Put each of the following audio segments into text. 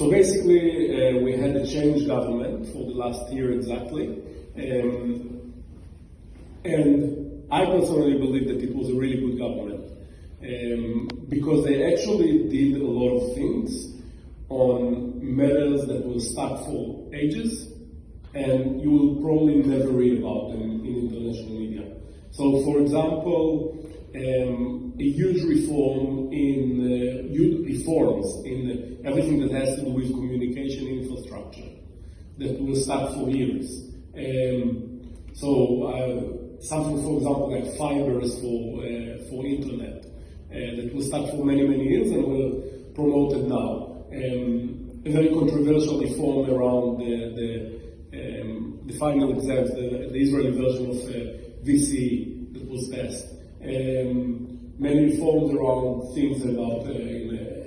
So basically, we had a change government for the last year exactly, and I personally believe that it was a really good government because they actually did a lot of things on matters that were stuck for ages, and you will probably never read about them in international media. So, for example, a huge reforms in everything that has to do with communication infrastructure that was stuck for years. Something, for example, like fibers for internet that was stuck for many years and were promoted now. A very controversial reform around the final exams, the Israeli version of VCE that was passed. Many reforms around things about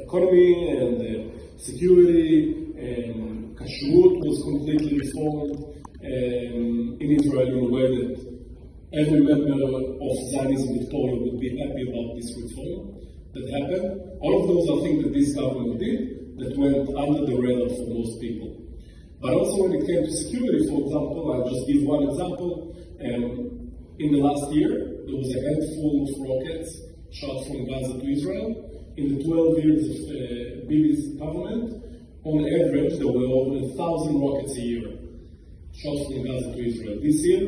economy and security, and kashrut was completely reformed in Israel in a way that every member of Zionism Victoria would be happy about this reform that happened. All of those are things that this government did that went under the radar for most people. But also when it came to security, for example, I'll just give one example. In the last year, there was a handful of rockets shot from Gaza to Israel. In the 12 years of Bibi's government, on average, there were over 1,000 rockets a year shot from Gaza to Israel. This year,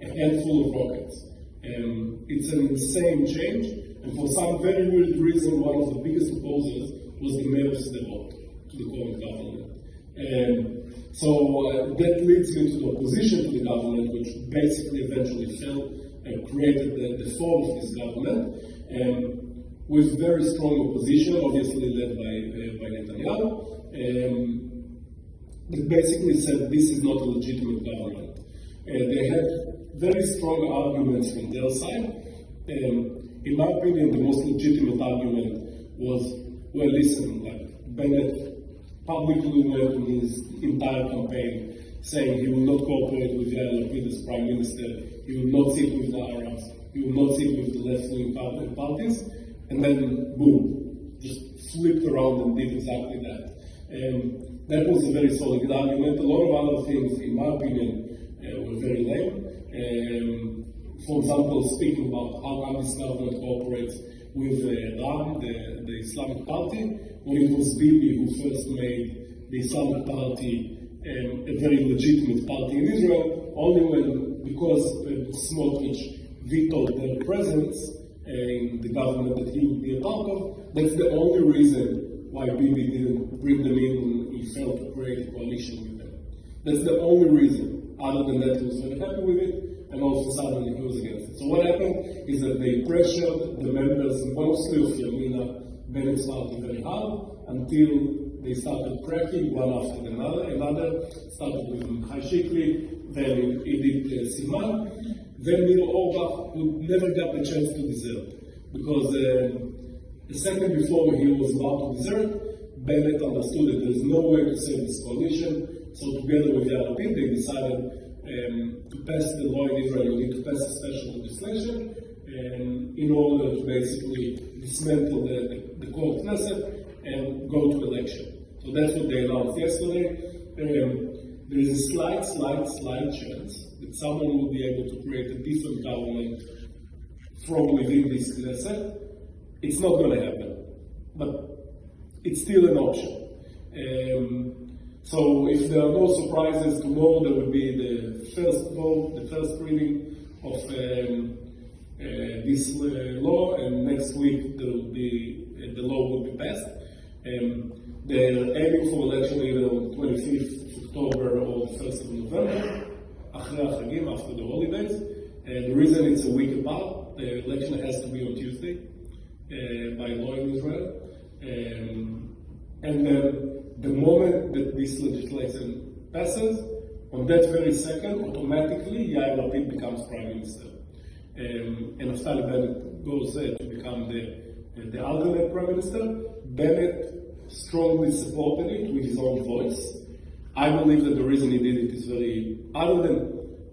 a handful of rockets. It's an insane change, and for some very weird reason, one of the biggest opposers was the mayor of Sderot to the current government. So that leads me to the opposition to the government, which basically eventually fell and created the fall of this government, with very strong opposition, obviously led by Netanyahu, that basically said this is not a legitimate government. They had very strong arguments from their side. In my opinion, the most legitimate argument was, well, listen, like Bennett publicly went in his entire campaign saying he will not cooperate with Yair Lapid as Prime Minister, he will not sit with the Arabs, he will not sit with the left-wing parties, and then boom, just flipped around and did exactly that. That was a very solid argument. A lot of other things, in my opinion, were very lame. For example, speaking about how come this government cooperates with Ram, the Islamic Party, when it was Bibi who first made the Islamic Party a very legitimate party in Israel, only because Smotrich vetoed their presence in the government that he would be a part of. That's the only reason why Bibi didn't bring them in and he failed to create a coalition with them. That's the only reason. Other than that, he was very happy with it, and all of a sudden he was against it. So what happened is that they pressured the members, mostly of Yamina, Bennett's party, very hard, until they started cracking one after another. Started with Mihai Shikli, then Edith Silman, then Nir Orbach, who never got the chance to desert. Because a second before he was about to desert, Bennett understood that there is no way to save this coalition. So together with Yair Lapid, they decided to pass the law in Israel. You need to pass a special legislation in order to basically dismantle the core Knesset and go to election. So that's what they announced yesterday. There is a slight chance that someone will be able to create a different government from within this Knesset. It's not going to happen, but it's still an option. So if there are no surprises, tomorrow there will be the first vote, the first reading of this law, and next week there will be, the law will be passed. They're aiming for election either on 25th of October or 1st of November, after the holidays. The reason it's a week apart, the election has to be on Tuesday by law in Israel. And then the moment that this legislation passes, on that very second, automatically Yair Lapid becomes Prime Minister. And Naftali Bennett goes to become the alternate Prime Minister. Bennett strongly supported it with his own voice. I believe that the reason he did it is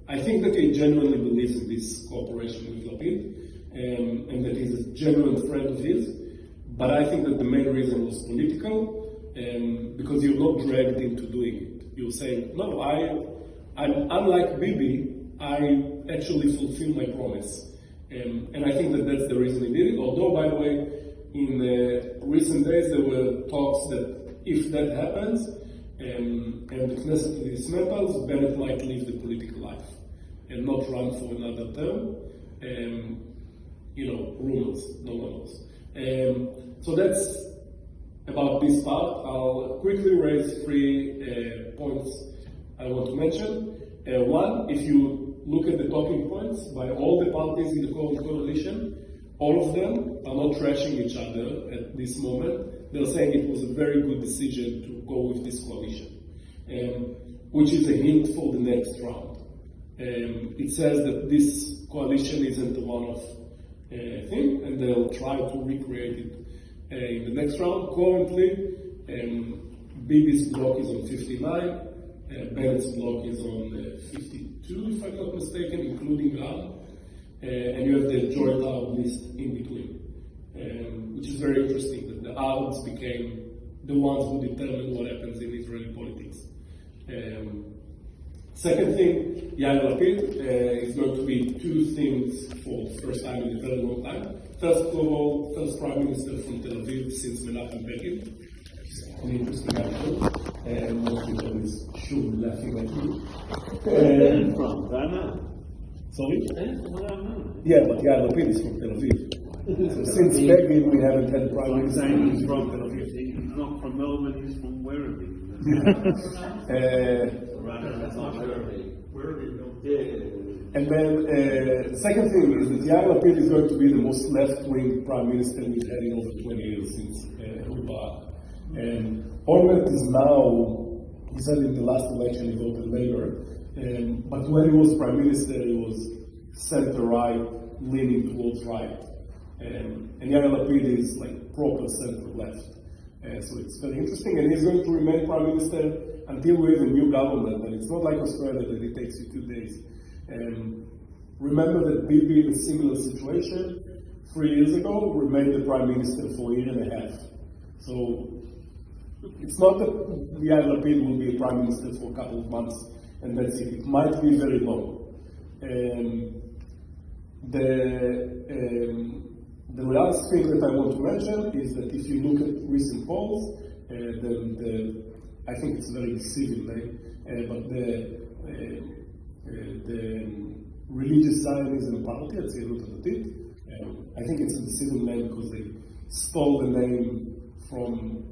I think that he genuinely believes in this cooperation with Lapid, and that he's a genuine friend of his. But I think that the main reason was political. because you're not dragged into doing it. You're saying, no, I'm unlike Bibi, I actually fulfill my promise. And I think that that's the reason he did it. Although, by the way, in recent days there were talks that if that happens and the Knesset dismantles, Bennett might leave the political life and not run for another term. Rumors, no one knows. So that's about this part. I'll quickly raise 3 points I want to mention. One, if you look at the talking points by all the parties in the coalition, all of them are not trashing each other at this moment. They're saying it was a very good decision to go with this coalition, which is a hint for the next round. It says that this coalition isn't a one-off thing, and they'll try to recreate it in the next round. Currently, Bibi's block is on 59, Bennett's block is on 52, if I'm not mistaken, including Ram, and you have the joint Arab list in between, which is very interesting that the Arabs became the ones who determine what happens in Israeli politics. Second thing, Yair Lapid is going to be 2 things for the first time in a very long time. First of all, first Prime Minister from Tel Aviv since Menachem Begin. An interesting attitude, and most people is sure laughing at you. From Ghana. Sorry? Yeah, but Yair Lapid is from Tel Aviv. So since Begin, we haven't had a Prime Minister from Tel Aviv. He's not from Melbourne, he's from Werribee. And then the second thing is that Yair Lapid is going to be the most left-wing prime minister we've had in over 20 years since Barak. And Olmert is now, he said in the last election he voted Labour, but when he was prime minister he was center-right, leaning towards right. And Yair Lapid is like proper center-left. So it's very interesting, and he's going to remain prime minister until we have a new government, and it's not like Australia that it takes you 2 days. Remember that Bibi in a similar situation 3 years ago remained the prime minister for a year and a half. So it's not that Yair Lapid will be a prime minister for a couple of months and that's it. It might be very long. The last thing that I want to mention is that if you look at recent polls, I think it's a very deceiving name, but the Religious Zionism Party, let's say look at it, I think it's a deceiving name because they stole the name from,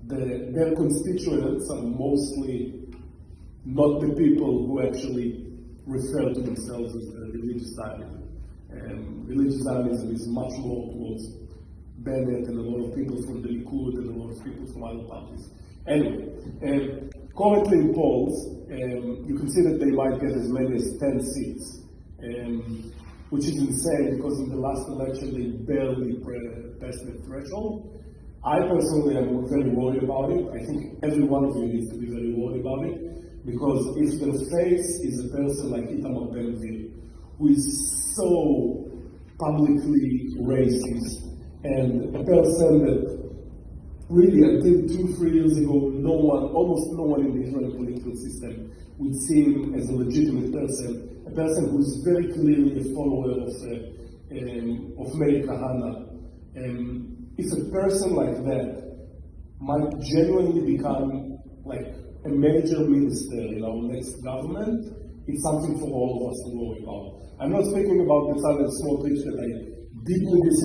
their constituents are mostly not the people who actually refer to themselves as religious Zionism. Religious Zionism is much more towards Bennett and a lot of people from the Likud and a lot of people from other parties. Anyway, currently in polls, you can see that they might get as many as 10 seats, which is insane because in the last election they barely passed the threshold. I personally am very worried about it. I think every one of you needs to be very worried about it, because if the face is a person like Itamar Ben-Gvir, who is so publicly racist, and a person that really until 2-3 years ago, almost no one in the Israeli political system would see him as a legitimate person, a person who's very clearly a follower of Meir Kahana. If a person like that might genuinely become like a major minister in our next government, it's something for all of us to worry about. I'm not speaking about the Bezalel Smotrich that I deeply disagree